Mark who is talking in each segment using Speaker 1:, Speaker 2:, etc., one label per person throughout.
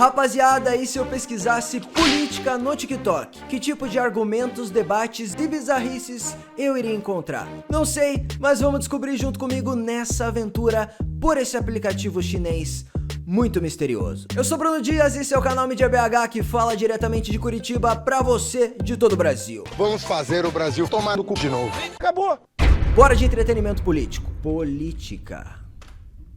Speaker 1: Rapaziada, e se eu pesquisasse política no TikTok? Que tipo de argumentos, debates e bizarrices eu iria encontrar? Não sei, mas vamos descobrir junto comigo nessa aventura por esse aplicativo chinês muito misterioso. Eu sou Bruno Dias e esse é o canal Mídia BH que fala diretamente de Curitiba pra você de todo o Brasil.
Speaker 2: Vamos fazer o Brasil tomar no cu de novo. Acabou!
Speaker 1: Bora de entretenimento político. Política.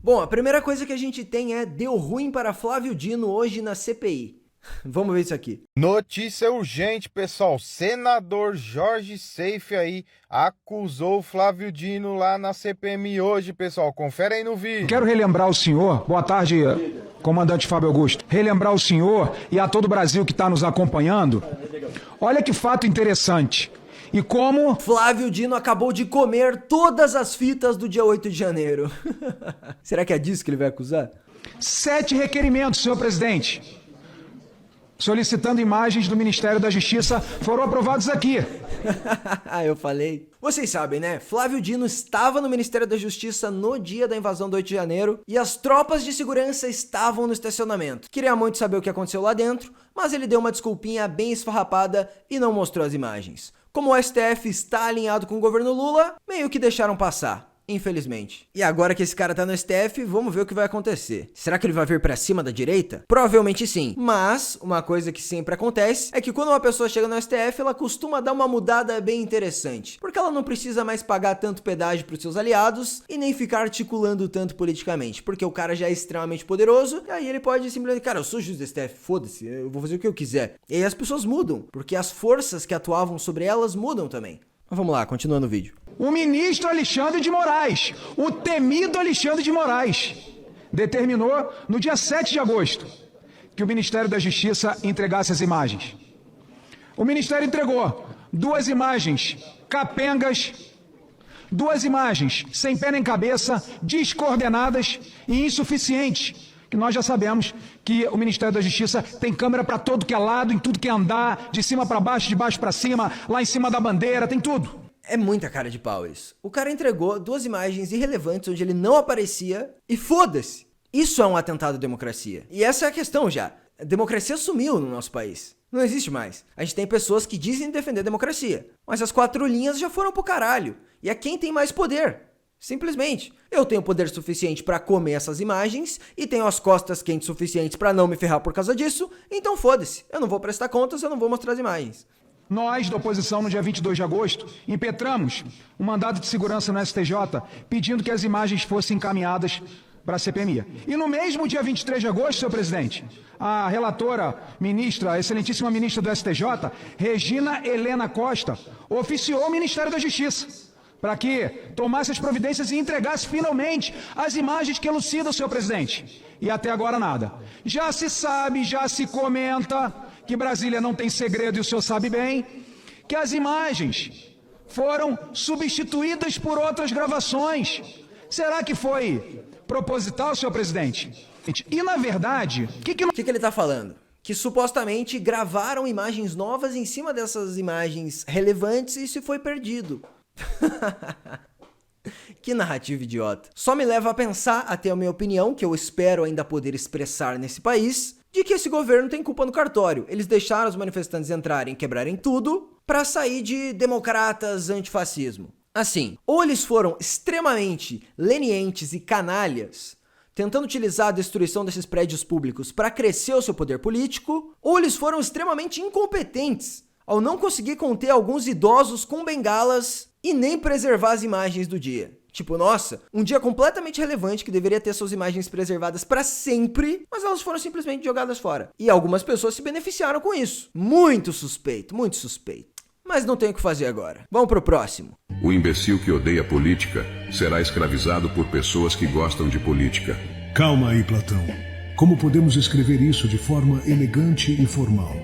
Speaker 1: Bom, a primeira coisa que a gente tem é: deu ruim para Flávio Dino hoje na CPI. Vamos ver isso aqui.
Speaker 3: Notícia urgente, pessoal. Senador Jorge Seife aí acusou Flávio Dino lá na CPMI hoje, pessoal. Confere aí no vídeo.
Speaker 4: Quero relembrar o senhor, boa tarde, comandante Fábio Augusto. Relembrar o senhor e a todo o Brasil que está nos acompanhando. Olha que fato interessante. E como
Speaker 1: Flávio Dino acabou de comer todas as fitas do dia 8 de janeiro. Será que é disso que ele vai acusar?
Speaker 4: 7 requerimentos, senhor presidente, solicitando imagens do Ministério da Justiça, foram aprovados aqui.
Speaker 1: Eu falei. Vocês sabem, né? Flávio Dino estava no Ministério da Justiça no dia da invasão do 8 de janeiro e as tropas de segurança estavam no estacionamento. Queria muito saber o que aconteceu lá dentro, mas ele deu uma desculpinha bem esfarrapada e não mostrou as imagens. Como o STF está alinhado com o governo Lula, meio que deixaram passar. Infelizmente. E agora que esse cara tá no STF, vamos ver o que vai acontecer. Será que ele vai vir pra cima da direita? Provavelmente sim. Mas, uma coisa que sempre acontece é que quando uma pessoa chega no STF, ela costuma dar uma mudada bem interessante. Porque ela não precisa mais pagar tanto pedágio pros seus aliados e nem ficar articulando tanto politicamente. Porque o cara já é extremamente poderoso e aí ele pode simplesmente, cara, eu sou juiz do STF, foda-se, eu vou fazer o que eu quiser. E aí as pessoas mudam, porque as forças que atuavam sobre elas mudam também. Mas vamos lá, continuando o vídeo.
Speaker 4: O ministro Alexandre de Moraes, o temido Alexandre de Moraes, determinou no dia 7 de agosto que o Ministério da Justiça entregasse as imagens. O Ministério entregou 2 imagens capengas, 2 imagens sem pé nem cabeça, descoordenadas e insuficientes. Que nós já sabemos que o Ministério da Justiça tem câmera para todo que é lado, em tudo que é andar, de cima para baixo, de baixo para cima, lá em cima da bandeira, tem tudo.
Speaker 1: É muita cara de pau isso. O cara entregou 2 imagens irrelevantes onde ele não aparecia e foda-se. Isso é um atentado à democracia. E essa é a questão já. A democracia sumiu no nosso país. Não existe mais. A gente tem pessoas que dizem defender a democracia, mas as 4 linhas já foram pro caralho. E é quem tem mais poder. Simplesmente. Eu tenho poder suficiente pra comer essas imagens e tenho as costas quentes suficientes pra não me ferrar por causa disso, então foda-se. Eu não vou prestar contas, eu não vou mostrar as imagens.
Speaker 4: Nós, da oposição, no dia 22 de agosto, impetramos um mandado de segurança no STJ pedindo que as imagens fossem encaminhadas para a CPMI. E no mesmo dia 23 de agosto, senhor presidente, a relatora, ministra, a excelentíssima ministra do STJ, Regina Helena Costa, oficiou o Ministério da Justiça para que tomasse as providências e entregasse finalmente as imagens que elucidam, senhor presidente. E até agora nada. Já se sabe, já se comenta que Brasília não tem segredo e o senhor sabe bem, que as imagens foram substituídas por outras gravações. Será que foi proposital, senhor presidente? E na verdade, o que
Speaker 1: ele tá falando? Que supostamente gravaram imagens novas em cima dessas imagens relevantes e isso foi perdido. Que narrativa idiota. Só me leva a pensar, até a minha opinião, que eu espero ainda poder expressar nesse país, de que esse governo tem culpa no cartório. Eles deixaram os manifestantes entrarem e quebrarem tudo pra sair de democratas antifascismo. Assim, ou eles foram extremamente lenientes e canalhas, tentando utilizar a destruição desses prédios públicos para crescer o seu poder político, ou eles foram extremamente incompetentes ao não conseguir conter alguns idosos com bengalas e nem preservar as imagens do dia. Tipo, nossa, um dia completamente relevante que deveria ter suas imagens preservadas para sempre, mas elas foram simplesmente jogadas fora. E algumas pessoas se beneficiaram com isso. Muito suspeito, muito suspeito. Mas não tem o que fazer agora. Vamos pro próximo.
Speaker 5: O imbecil que odeia política será escravizado por pessoas que gostam de política.
Speaker 6: Calma aí, Platão. Como podemos escrever isso de forma elegante e formal?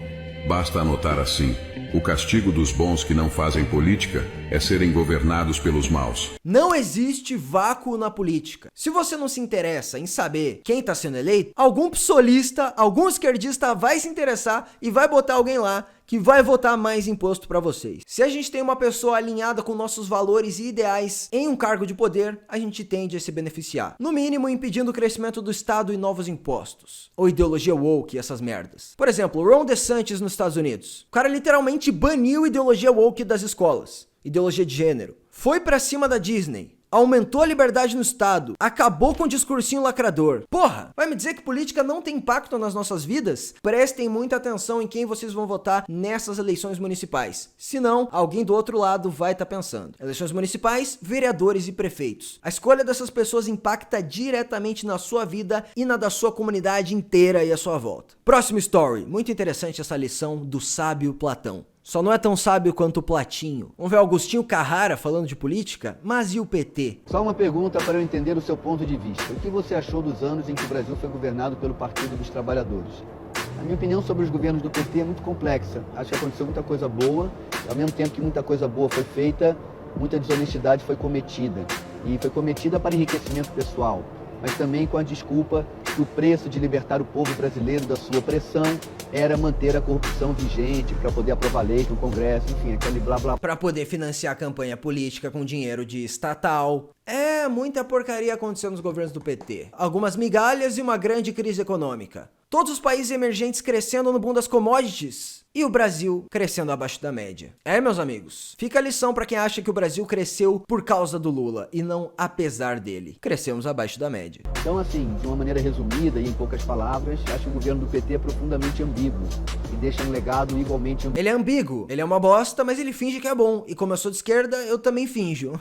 Speaker 5: Basta anotar assim: o castigo dos bons que não fazem política é serem governados pelos maus.
Speaker 1: Não existe vácuo na política. Se você não se interessa em saber quem tá sendo eleito, algum psolista, algum esquerdista vai se interessar e vai botar alguém lá que vai votar mais imposto para vocês. Se a gente tem uma pessoa alinhada com nossos valores e ideais em um cargo de poder, a gente tende a se beneficiar. No mínimo, impedindo o crescimento do Estado e novos impostos. Ou ideologia woke e essas merdas. Por exemplo, Ron DeSantis nos Estados Unidos. O cara literalmente baniu ideologia woke das escolas. Ideologia de gênero. Foi pra cima da Disney. Aumentou a liberdade no Estado, acabou com o discursinho lacrador. Porra, vai me dizer que política não tem impacto nas nossas vidas? Prestem muita atenção em quem vocês vão votar nessas eleições municipais. Senão, alguém do outro lado vai estar pensando. Eleições municipais, vereadores e prefeitos. A escolha dessas pessoas impacta diretamente na sua vida e na da sua comunidade inteira e à sua volta. Próximo story. Muito interessante essa lição do sábio Platão. Só não é tão sábio quanto o Platinho. Vamos ver Agostinho Carrara falando de política? Mas e o PT?
Speaker 7: Só uma pergunta para eu entender o seu ponto de vista. O que você achou dos anos em que o Brasil foi governado pelo Partido dos Trabalhadores? A minha opinião sobre os governos do PT é muito complexa. Acho que aconteceu muita coisa boa, e ao mesmo tempo que muita coisa boa foi feita, muita desonestidade foi cometida. E foi cometida para enriquecimento pessoal, mas também com a desculpa que o preço de libertar o povo brasileiro da sua opressão era manter a corrupção vigente para poder aprovar leis no Congresso, enfim, aquele blá blá.
Speaker 1: Para poder financiar a campanha política com dinheiro de estatal. É, muita porcaria aconteceu nos governos do PT. Algumas migalhas e uma grande crise econômica. Todos os países emergentes crescendo no boom das commodities. E o Brasil crescendo abaixo da média. É, meus amigos, fica a lição pra quem acha que o Brasil cresceu por causa do Lula e não apesar dele. Crescemos abaixo da média.
Speaker 7: Então, assim, de uma maneira resumida e em poucas palavras, acho que o governo do PT é profundamente ambíguo e deixa um legado igualmente ambíguo.
Speaker 1: Ele é ambíguo, ele é uma bosta, mas ele finge que é bom. E como eu sou de esquerda, eu também finjo.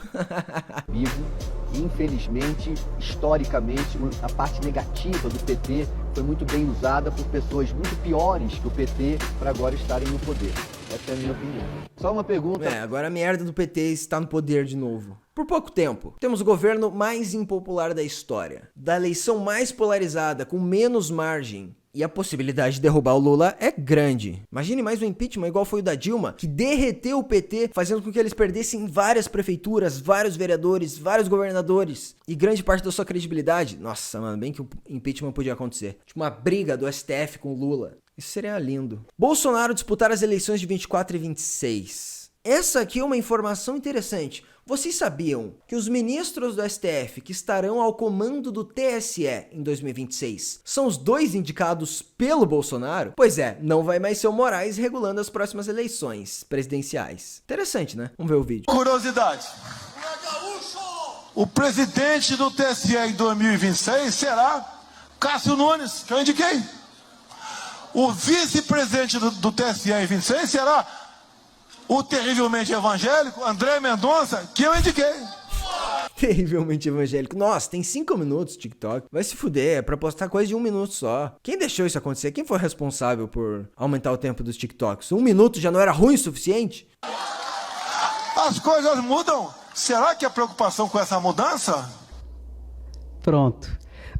Speaker 7: Infelizmente, historicamente, a parte negativa do PT foi muito bem usada por pessoas muito piores que o PT para agora estarem no poder. Essa é a minha opinião. Só uma pergunta.
Speaker 1: Agora a merda do PT está no poder de novo. Por pouco tempo, temos o governo mais impopular da história, da eleição mais polarizada, com menos margem. E a possibilidade de derrubar o Lula é grande. Imagine mais um impeachment igual foi o da Dilma, que derreteu o PT, fazendo com que eles perdessem várias prefeituras, vários vereadores, vários governadores e grande parte da sua credibilidade. Nossa, mano, bem que o impeachment podia acontecer. Tipo uma briga do STF com o Lula. Isso seria lindo. Bolsonaro disputar as eleições de 24 e 26. Essa aqui é uma informação interessante. Vocês sabiam que os ministros do STF que estarão ao comando do TSE em 2026 são os dois indicados pelo Bolsonaro? Pois é, não vai mais ser o Moraes regulando as próximas eleições presidenciais. Interessante, né? Vamos ver o vídeo.
Speaker 8: Curiosidade. O presidente do TSE em 2026 será Cássio Nunes, que eu indiquei. O vice-presidente do TSE em 26 será o terrivelmente evangélico André Mendonça, que eu indiquei.
Speaker 1: Terrivelmente evangélico. Nossa, tem 5 minutos TikTok. Vai se fuder, é pra postar coisa de 1 minuto só. Quem deixou isso acontecer? Quem foi responsável por aumentar o tempo dos TikToks? 1 minuto já não era ruim o suficiente?
Speaker 8: As coisas mudam. Será que a preocupação com essa mudança?
Speaker 9: Pronto.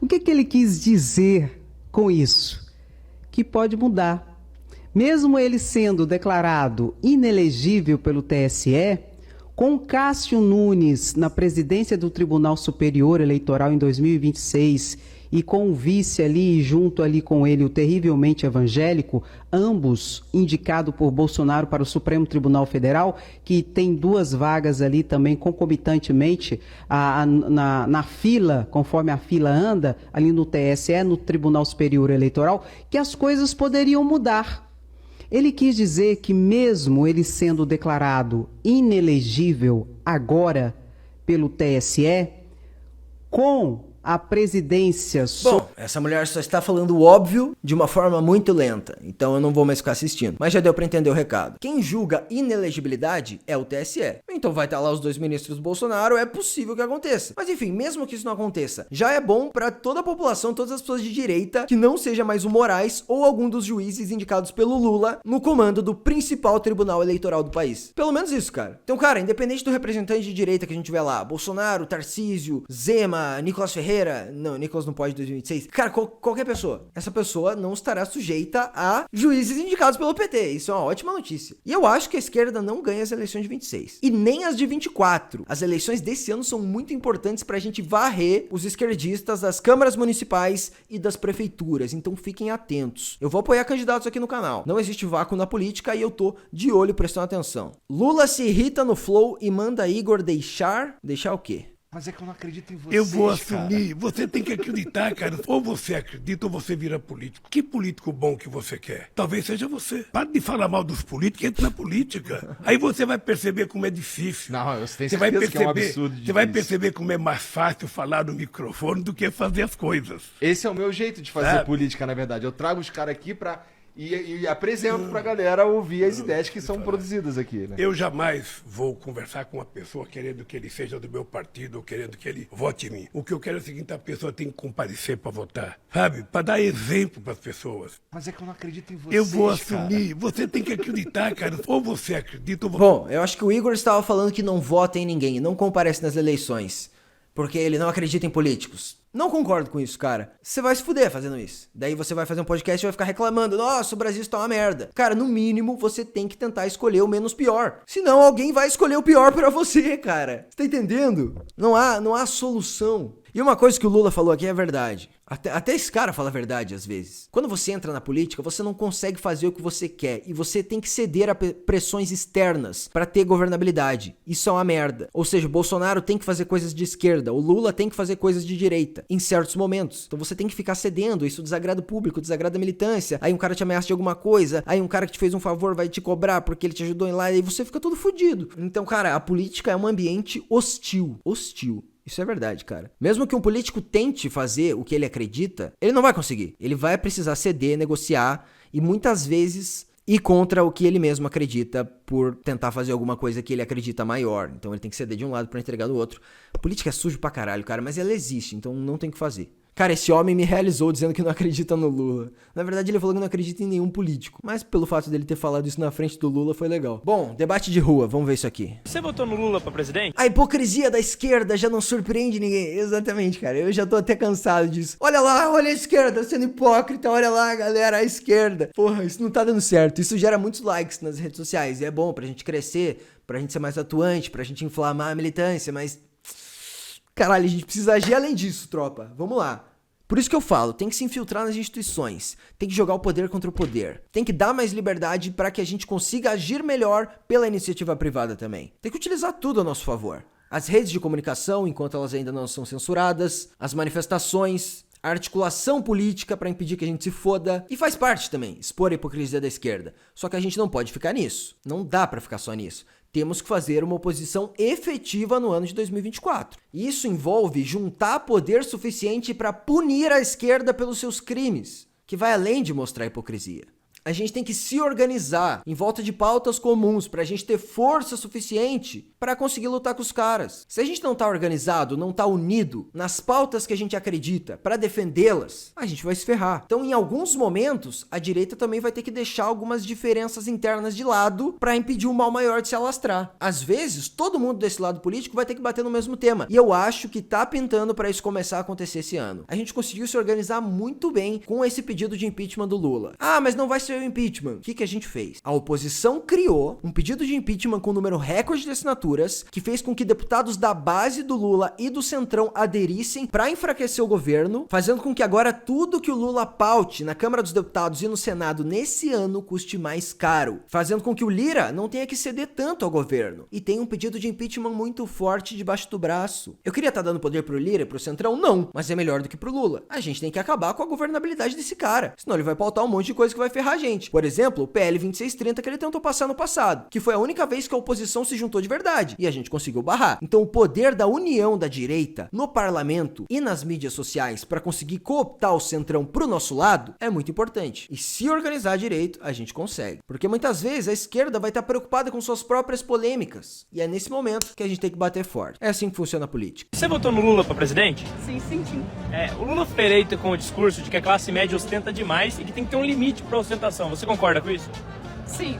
Speaker 9: O que ele quis dizer com isso? Que pode mudar. Mesmo ele sendo declarado inelegível pelo TSE, com Cássio Nunes na presidência do Tribunal Superior Eleitoral em 2026 e com o vice ali, junto ali com ele, o terrivelmente evangélico, ambos indicados por Bolsonaro para o Supremo Tribunal Federal, que tem 2 vagas ali também concomitantemente na fila, conforme a fila anda, ali no TSE, no Tribunal Superior Eleitoral, que as coisas poderiam mudar. Ele quis dizer que mesmo ele sendo declarado inelegível agora pelo TSE, com a presidência...
Speaker 1: Bom, essa mulher só está falando o óbvio de uma forma muito lenta, então eu não vou mais ficar assistindo. Mas já deu pra entender o recado. Quem julga inelegibilidade é o TSE. Então vai estar lá os 2 ministros do Bolsonaro, é possível que aconteça. Mas enfim, mesmo que isso não aconteça, já é bom pra toda a população, todas as pessoas de direita, que não seja mais o Moraes ou algum dos juízes indicados pelo Lula no comando do principal tribunal eleitoral do país. Pelo menos isso, cara. Então, cara, independente do representante de direita que a gente tiver lá, Bolsonaro, Tarcísio, Zema, Nicolas Ferreira, Ferreira, não, Nicolas não pode em 2026. Cara, qualquer pessoa. Essa pessoa não estará sujeita a juízes indicados pelo PT. Isso é uma ótima notícia. E eu acho que a esquerda não ganha as eleições de 26. E nem as de 24. As eleições desse ano são muito importantes pra gente varrer os esquerdistas das câmaras municipais e das prefeituras. Então fiquem atentos. Eu vou apoiar candidatos aqui no canal. Não existe vácuo na política e eu tô de olho prestando atenção. Lula se irrita no Flow e manda Igor deixar... Deixar o quê?
Speaker 3: Mas é que eu não acredito em vocês,
Speaker 10: Eu vou assumir. Você tem que acreditar, cara. Ou você acredita ou você vira político. Que político bom que você quer? Talvez seja você. Para de falar mal dos políticos e entra na política. Aí você vai perceber como é difícil.
Speaker 3: Não, eu tenho
Speaker 10: Você vai
Speaker 3: certeza que é um
Speaker 10: perceber,
Speaker 3: absurdo
Speaker 10: você vai
Speaker 3: difícil.
Speaker 10: perceber como é mais fácil falar no microfone do que fazer as coisas.
Speaker 3: Esse é o meu jeito de fazer
Speaker 10: Sabe?
Speaker 3: política, na verdade. Eu trago os caras aqui pra... E apresento pra galera ouvir as ideias que são produzidas aqui, né?
Speaker 10: Eu jamais vou conversar com uma pessoa querendo que ele seja do meu partido ou querendo que ele vote em mim. O que eu quero é o seguinte, a pessoa tem que comparecer para votar, sabe? Para dar exemplo para as pessoas.
Speaker 3: Mas é que eu não acredito em vocês,
Speaker 10: Eu vou
Speaker 3: cara.
Speaker 10: assumir. Você tem que acreditar, cara. Ou você acredita ou você...
Speaker 1: Bom, eu acho que o Igor estava falando que não vota em ninguém, não comparece nas eleições, porque ele não acredita em políticos. Não concordo com isso, cara. Você vai se fuder fazendo isso. Daí você vai fazer um podcast e vai ficar reclamando. Nossa, o Brasil está uma merda. Cara, no mínimo, você tem que tentar escolher o menos pior. Senão alguém vai escolher o pior pra você, cara. Você tá entendendo? Não há solução. E uma coisa que o Lula falou aqui é verdade. Até esse cara fala a verdade às vezes. Quando você entra na política, você não consegue fazer o que você quer. E você tem que ceder a pressões externas pra ter governabilidade. Isso é uma merda. Ou seja, o Bolsonaro tem que fazer coisas de esquerda. O Lula tem que fazer coisas de direita. Em certos momentos. Então você tem que ficar cedendo. Isso desagrada o público, desagrada a militância. Aí um cara te ameaça de alguma coisa. Aí um cara que te fez um favor vai te cobrar porque ele te ajudou em lá. E aí você fica todo fodido. Então, cara, a política é um ambiente hostil. Hostil. Isso é verdade, cara. Mesmo que um político tente fazer o que ele acredita, ele não vai conseguir. Ele vai precisar ceder, negociar e muitas vezes ir contra o que ele mesmo acredita por tentar fazer alguma coisa que ele acredita maior. Então ele tem que ceder de um lado pra entregar do outro. A política é sujo pra caralho, cara, mas ela existe, então não tem o que fazer. Cara, esse homem me realizou dizendo que não acredita no Lula. Na verdade, ele falou que não acredita em nenhum político. Mas pelo fato dele ter falado isso na frente do Lula, foi legal. Bom, debate de rua, vamos ver isso aqui.
Speaker 11: Você votou no Lula pra presidente?
Speaker 1: A hipocrisia da esquerda já não surpreende ninguém. Exatamente, cara. Eu já tô até cansado disso. Olha lá, olha a esquerda sendo hipócrita. Olha lá, galera, a esquerda. Porra, isso não tá dando certo. Isso gera muitos likes nas redes sociais. E é bom pra gente crescer, pra gente ser mais atuante, pra gente inflamar a militância, mas... Caralho, a gente precisa agir além disso, tropa. Vamos lá. Por isso que eu falo, tem que se infiltrar nas instituições, tem que jogar o poder contra o poder, tem que dar mais liberdade para que a gente consiga agir melhor pela iniciativa privada também. Tem que utilizar tudo a nosso favor. As redes de comunicação, enquanto elas ainda não são censuradas, as manifestações, a articulação política para impedir que a gente se foda, e faz parte também expor a hipocrisia da esquerda. Só que a gente não pode ficar nisso, não dá para ficar só nisso. Temos que fazer uma oposição efetiva no ano de 2024. Isso envolve juntar poder suficiente para punir a esquerda pelos seus crimes, que vai além de mostrar hipocrisia. A gente tem que se organizar em volta de pautas comuns pra gente ter força suficiente pra conseguir lutar com os caras. Se a gente não tá organizado, não tá unido nas pautas que a gente acredita pra defendê-las, a gente vai se ferrar. Então, em alguns momentos, a direita também vai ter que deixar algumas diferenças internas de lado pra impedir um mal maior de se alastrar. Às vezes, todo mundo desse lado político vai ter que bater no mesmo tema. E eu acho que tá pintando pra isso começar a acontecer esse ano. A gente conseguiu se organizar muito bem com esse pedido de impeachment do Lula. Ah, mas não vai ser o impeachment. O que a gente fez? A oposição criou um pedido de impeachment com um número recorde de assinaturas, que fez com que deputados da base do Lula e do Centrão aderissem para enfraquecer o governo, fazendo com que agora tudo que o Lula paute na Câmara dos Deputados e no Senado nesse ano custe mais caro, fazendo com que o Lira não tenha que ceder tanto ao governo. E tem um pedido de impeachment muito forte debaixo do braço. Eu queria estar dando poder pro Lira e pro Centrão? Não, mas é melhor do que pro Lula. A gente tem que acabar com a governabilidade desse cara, senão ele vai pautar um monte de coisa que vai ferrar a gente. Por exemplo, o PL 2630 que ele tentou passar no passado, que foi a única vez que a oposição se juntou de verdade, e a gente conseguiu barrar. Então o poder da união da direita no parlamento e nas mídias sociais para conseguir cooptar o Centrão pro nosso lado é muito importante. E se organizar direito, a gente consegue. Porque muitas vezes a esquerda vai estar preocupada com suas próprias polêmicas, e é nesse momento que a gente tem que bater forte. É assim que funciona a política.
Speaker 11: Você votou no Lula pra presidente?
Speaker 12: Sim.
Speaker 11: O Lula foi eleito com o discurso de que a classe média ostenta demais e que tem que ter um limite pra ostentação. Você concorda com isso?
Speaker 12: Sim.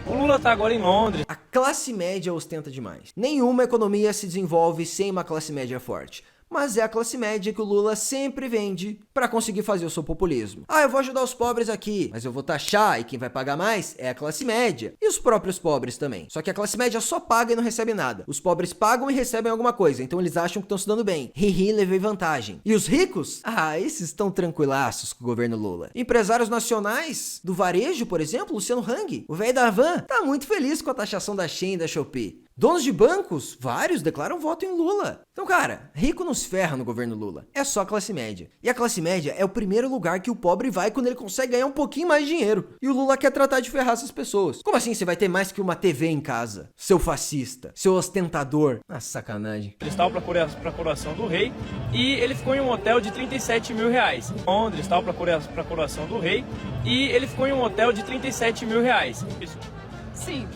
Speaker 11: O Lula tá agora em Londres.
Speaker 1: A classe média ostenta demais. Nenhuma economia se desenvolve sem uma classe média forte. mas é a classe média que o Lula sempre vende para conseguir fazer o seu populismo. Ah, eu vou ajudar os pobres aqui, mas eu vou taxar e quem vai pagar mais é a classe média. E os próprios pobres também. Só que a classe média só paga e não recebe nada. Os pobres pagam e recebem alguma coisa, então eles acham que estão se dando bem. Hihi, levei vantagem. E os ricos? Ah, esses estão tranquilaços com o governo Lula. Empresários nacionais do varejo, por exemplo, Luciano Hang, o velho da van, tá muito feliz com a taxação da Shein e da Shopee. Donos de bancos, vários declaram voto em Lula. Então, cara, rico não se ferra no governo Lula. É só a classe média. E a classe média é o primeiro lugar que o pobre vai quando ele consegue ganhar um pouquinho mais de dinheiro. E o Lula quer tratar de ferrar essas pessoas. Como assim você vai ter mais que uma TV em casa? Seu fascista, seu ostentador. Ah, sacanagem.
Speaker 11: Ele estava para a coroação do rei e ele ficou em um hotel de 37 mil reais. Londres estava para a coroação do rei e ele ficou em um hotel de 37 mil reais.
Speaker 12: Sim.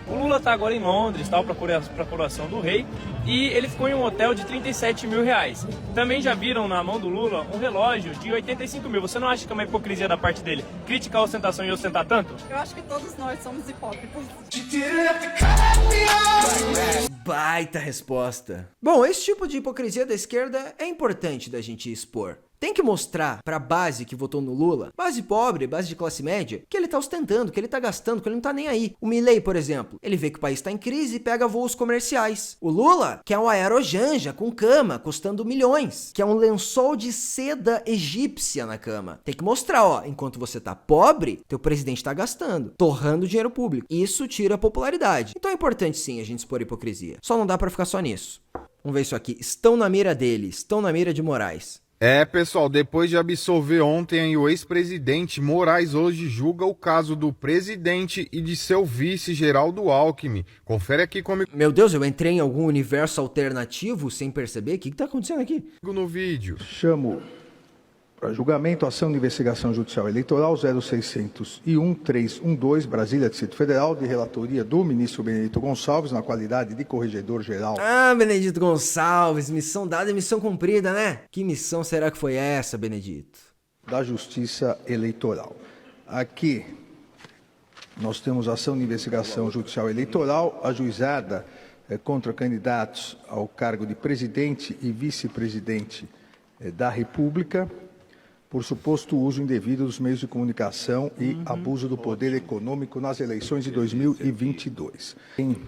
Speaker 11: O Lula está agora em Londres, tal, para a coroação do rei, e ele ficou em um hotel de 37 mil reais. Também já viram na mão do Lula um relógio de 85 mil. Você não acha que é uma hipocrisia da parte dele criticar a ostentação e ostentar tanto?
Speaker 12: Eu acho que todos nós somos hipócritas.
Speaker 1: Baita resposta. Bom, esse tipo de hipocrisia da esquerda é importante da gente expor. Tem que mostrar pra base que votou no Lula, base pobre, base de classe média, que ele tá ostentando, que ele tá gastando, que ele não tá nem aí. O Milei, por exemplo, ele vê que o país tá em crise e pega voos comerciais. O Lula quer um aerojanja com cama, custando milhões, que é um lençol de seda egípcia na cama. Tem que mostrar, ó, enquanto você tá pobre, teu presidente tá gastando, torrando dinheiro público. Isso tira a popularidade. Então é importante sim a gente expor hipocrisia. Só não dá pra ficar só nisso. Vamos ver isso aqui. Estão na mira dele, estão na mira de Moraes.
Speaker 3: É, pessoal, depois de absolver ontem o ex-presidente, Moraes hoje julga o caso do presidente e de seu vice, Geraldo Alckmin. Confere aqui comigo.
Speaker 1: Meu Deus, eu entrei em algum universo alternativo sem perceber? O que tá acontecendo aqui?
Speaker 3: No vídeo.
Speaker 13: Chamo para julgamento a ação de investigação judicial eleitoral 0601-312, Brasília, Distrito Federal, de relatoria do ministro Benedito Gonçalves, na qualidade de corregedor-geral.
Speaker 1: Ah, Benedito Gonçalves, missão dada e missão cumprida, né? Que missão será que foi essa, Benedito?
Speaker 13: Da Justiça Eleitoral. Aqui nós temos ação de investigação judicial eleitoral ajuizada contra candidatos ao cargo de presidente e vice-presidente da República, por suposto uso indevido dos meios de comunicação e abuso do poder econômico nas eleições de 2022.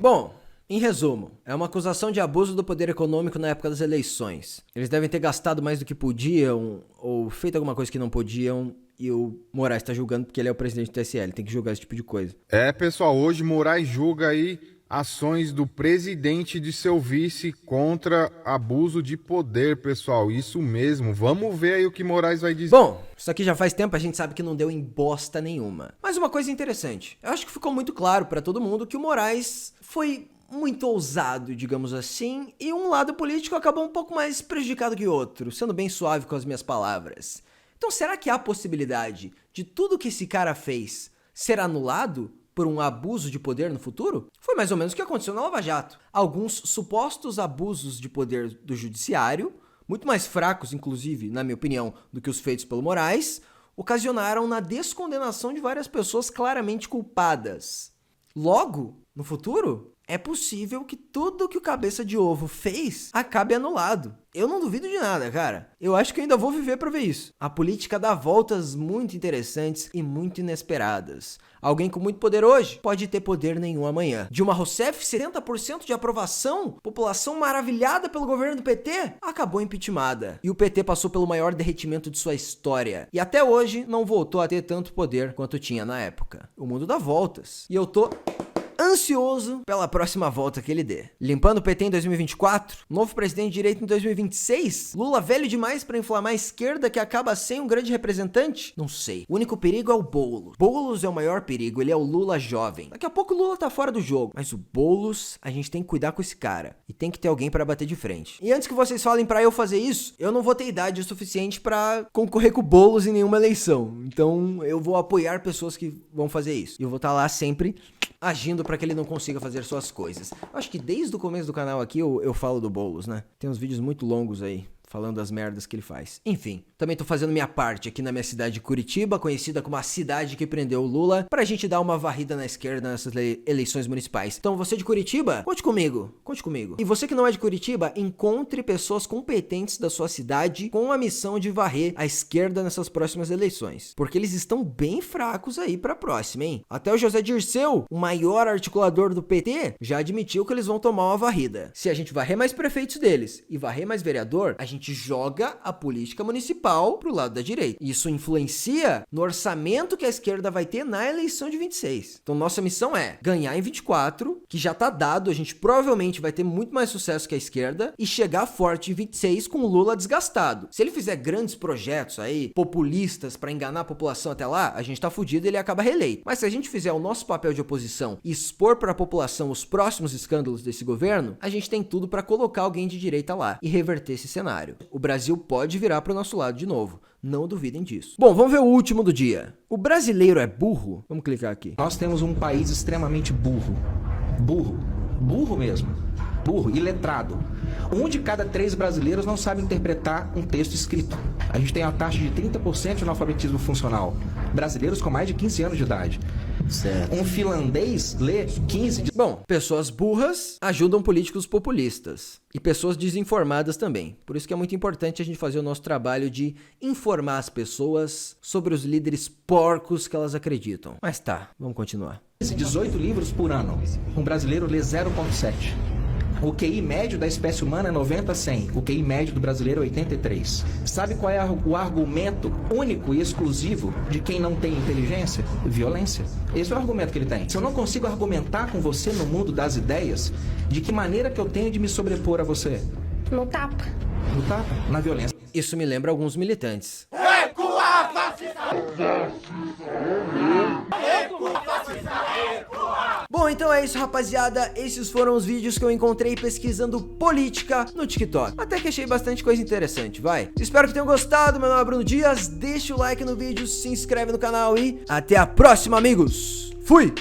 Speaker 1: Bom, em resumo, é uma acusação de abuso do poder econômico na época das eleições. Eles devem ter gastado mais do que podiam, ou feito alguma coisa que não podiam, e o Moraes está julgando porque ele é o presidente do TSE, ele tem que julgar esse tipo de coisa.
Speaker 3: É, pessoal, hoje Moraes julga aí ações do presidente e de seu vice contra abuso de poder, pessoal. Isso mesmo. Vamos ver aí o que Moraes vai dizer.
Speaker 1: Bom, isso aqui já faz tempo, a gente sabe que não deu em bosta nenhuma. Mas uma coisa interessante, eu acho que ficou muito claro pra todo mundo que o Moraes foi muito ousado, digamos assim, e um lado político acabou um pouco mais prejudicado que o outro, sendo bem suave com as minhas palavras. Então será que há possibilidade de tudo que esse cara fez ser anulado por um abuso de poder no futuro? Foi mais ou menos o que aconteceu na Lava Jato. Alguns supostos abusos de poder do judiciário, muito mais fracos, inclusive, na minha opinião, do que os feitos pelo Moraes, ocasionaram na descondenação de várias pessoas claramente culpadas. Logo, no futuro, é possível que tudo que o Cabeça de Ovo fez acabe anulado. Eu não duvido de nada, cara. Eu acho que eu ainda vou viver pra ver isso. A política dá voltas muito interessantes e muito inesperadas. Alguém com muito poder hoje pode ter poder nenhum amanhã. Dilma Rousseff, 70% de aprovação, população maravilhada pelo governo do PT, acabou impeachmentada. E o PT passou pelo maior derretimento de sua história. E até hoje não voltou a ter tanto poder quanto tinha na época. O mundo dá voltas. E eu tô ansioso pela próxima volta que ele dê. Limpando o PT em 2024, novo presidente de direita em 2026, Lula velho demais pra inflamar a esquerda que acaba sem um grande representante? Não sei. O único perigo é o Boulos. Boulos é o maior perigo, ele é o Lula jovem. Daqui a pouco o Lula tá fora do jogo, mas o Boulos, a gente tem que cuidar com esse cara. E tem que ter alguém pra bater de frente. E antes que vocês falem pra eu fazer isso, eu não vou ter idade o suficiente pra concorrer com o Boulos em nenhuma eleição. Então eu vou apoiar pessoas que vão fazer isso. E eu vou estar lá sempre agindo pra que ele não consiga fazer suas coisas. Eu acho que desde o começo do canal aqui eu falo do Boulos, né? Tem uns vídeos muito longos aí falando as merdas que ele faz. Enfim, também tô fazendo minha parte aqui na minha cidade de Curitiba, conhecida como a cidade que prendeu o Lula, pra gente dar uma varrida na esquerda nessas eleições municipais. Então você de Curitiba, conte comigo. E você que não é de Curitiba, encontre pessoas competentes da sua cidade com a missão de varrer a esquerda nessas próximas eleições. Porque eles estão bem fracos aí pra próxima, hein? Até o José Dirceu, o maior articulador do PT, já admitiu que eles vão tomar uma varrida. Se a gente varrer mais prefeitos deles e varrer mais vereador, a gente joga a política municipal pro lado da direita. Isso influencia no orçamento que a esquerda vai ter na eleição de 26. Então nossa missão é ganhar em 24, que já tá dado, a gente provavelmente vai ter muito mais sucesso que a esquerda, e chegar forte em 26 com o Lula desgastado. Se ele fizer grandes projetos aí, populistas pra enganar a população até lá, a gente tá fudido e ele acaba reeleito. Mas se a gente fizer o nosso papel de oposição e expor pra população os próximos escândalos desse governo, a gente tem tudo pra colocar alguém de direita lá e reverter esse cenário. O Brasil pode virar pro nosso lado de novo. Não duvidem disso. Bom, vamos ver o último do dia. O brasileiro é burro? Vamos clicar aqui.
Speaker 14: Nós temos um país extremamente burro. Burro mesmo. Burro, iletrado. 1 de cada 3 brasileiros não sabe interpretar um texto escrito. A gente tem uma taxa de 30% de analfabetismo funcional. Brasileiros com mais de 15 anos de idade. Certo. Um finlandês lê 15 de...
Speaker 1: Bom, pessoas burras ajudam políticos populistas. E pessoas desinformadas também. Por isso que é muito importante a gente fazer o nosso trabalho de informar as pessoas sobre os líderes porcos que elas acreditam. Mas tá, vamos continuar.
Speaker 14: 18 livros por ano. Um brasileiro lê 0,7. O QI médio da espécie humana é 90 a 100. O QI médio do brasileiro é 83. Sabe qual é o argumento único e exclusivo de quem não tem inteligência? Violência. Esse é o argumento que ele tem. Se eu não consigo argumentar com você no mundo das ideias, de que maneira que eu tenho de me sobrepor a você?
Speaker 15: No tapa.
Speaker 14: No tapa? Na violência.
Speaker 1: Isso me lembra alguns militantes.
Speaker 8: Recuar, fascista!
Speaker 1: Bom, então é isso, rapaziada. Esses foram os vídeos que eu encontrei pesquisando política no TikTok. Até que achei bastante coisa interessante, vai. Espero que tenham gostado. Meu nome é Bruno Dias. Deixa o like no vídeo, se inscreve no canal e até a próxima, amigos. Fui!